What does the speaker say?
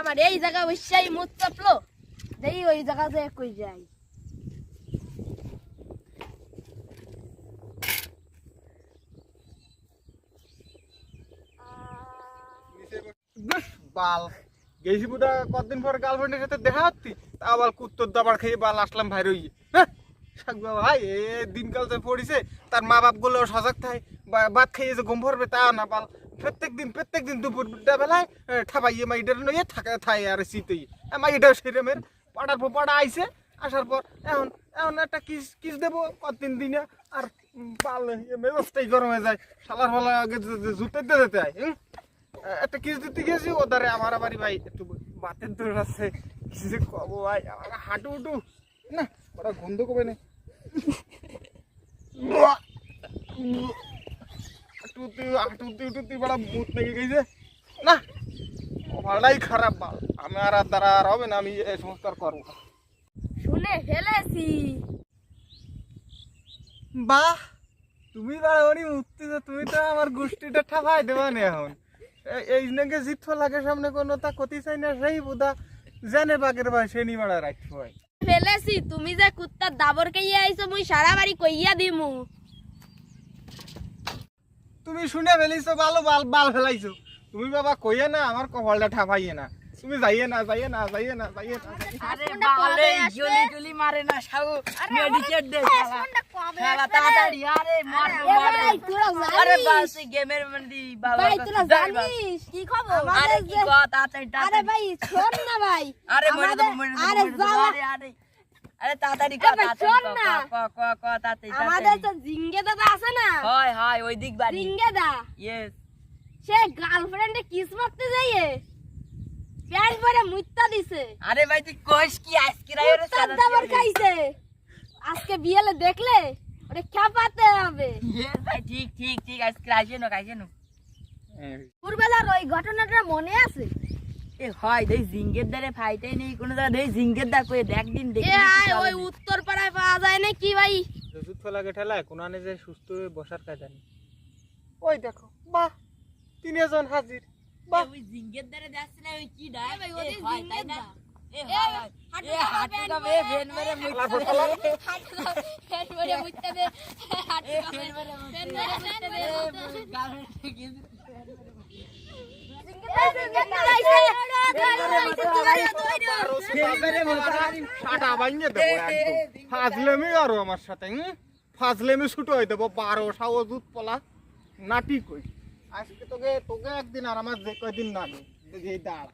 আমার এই জায়গা বসেই মুত চাপলো দেই ওই জায়গাতে কই যাই বাল গেছি বুদা কতদিন পর গার্লফ্রেন্ডের সাথে দেখা হচ্ছি তা আবার কুত্তর দাবার খেয়ে বাল আসলাম ভাই রই ভাই এ দিনকাল যে পড়িছে তার মা বাপ গুলো সজাগ থাকে ভাত খাইয়ে যে ঘুম পড়বে তা না বাল প্রত্যেক দিন দুপুর বেলায় ঠাপাইয়ে মাইটার নইয়ে থাই আর শীতই মাইটাও সেরমের পাড়ার পর পাড়া আইছে আসার পর এখন একটা কিস দেবো কতদিন দিনে আর বাল ব্যবস্থাই গরম হয়ে যায় শালার ভালো আগে জুতে যেতে হয় একটা কিস দিতে গেছি ওদারে আমার বাড়ি ভাই একটু বাতের দূর আছে কিছু কব ভাই আমার হাঁটু উটু না ওরা গন্ধ কবে না হাঁটুতে বড় মুখ লেগে গেছে না ভাড়াই খারাপ বাল আমার আর দ্বারা আর হবে না আমি এই সংস্কার করবো শুনে ফেলেছি বাহ তুমি বাড়াবাড়ি মুক্তি তুমি তো আমার গোষ্ঠীটা ঠাপাই দেবা না এখন এই নাকি জিত লাগে সামনে কোনো তা কতি চাই না সেই বুদা জানে বাগের ভাই সে নিবাড়া রাখতে হয় ফেলেছি তুমি যে কুত্তার দাবর খাইয়া আইছো মুই সারা বাড়ি কইয়া দিমু তুমি শুনে ফেলিছো ভালো বাল ফেলাইছো তুমি বাবা কইয়ে না আমার কপালটা ঠাপাইয়ে না তুমি যাইয়ে না আরে বালে জলি মারে না সাউ মেডিকেট দে শালা তাড়াতাড়ি আরে মার আরে বাস গেমের মন্দি বাবা ভাই তোরা জানিস কি খবর আরে কি কথা তাড়াতাড়ি আরে ভাই শোন না ভাই আরে আরে জ্বালা আরে তাড়াতাড়ি এ ভাই, শোন না। তাড়াতাড়ি আমাদের তো জিঙ্গে দাদা আছে না হয় ওই দিক বাড়ি জিঙ্গে দা ইয়েস সে গার্লফ্রেন্ডে কিস মারতে যাইয়ে প্যান্ট পরে মুত্তা দিছে আরে ভাই তুই কইস কি আইসক্রিম এর কুত্তার দাবর খাইছে আজকে বিয়েলে দেখলে ওরে খেপাতে হবে ইয়েস ভাই ঠিক আইসক্রিম খাইছে না পূর্বেলার ওই ঘটনাটা মনে আছে এ হয় দেই জিঙ্গের দারে ফাইটাই নেই কোনো দাদা দেই জিঙ্গের দা কই দেখ দিন দেখি এ আয় ওই উত্তর পাড়ায় পাওয়া যায় না কি ভাই জুত ফেলাকে ঠেলায় কোনানে যে সুস্থ হয়ে বসার কাজ জানি ওই দেখো বাহ তিনজন হাজির বাহ ওই জিঙ্গের দারে যাচ্ছে না ওই কি ডাই ভাই, এ ওদের হয় তাই জিঙ্গের না দা। এ এ, হয় হাঁটু এ দাও, হাঁটু প্যান্ট কা পরে, ভেন মেরে প্যান্ট পরে মুত্তা দে হাঁটু ভেন মেরে প্যান্ট পরে মুত্তা দে গার্লফ্রেন্ড কি ফাজলেমি আরো আমার সাথে ফাজলেমি ছুটো হয়ে দেবো 12 সাও দুধ পলা নাটি কই আজকে তোকে একদিন আর আমার যে কয়দিন না দাঁড়া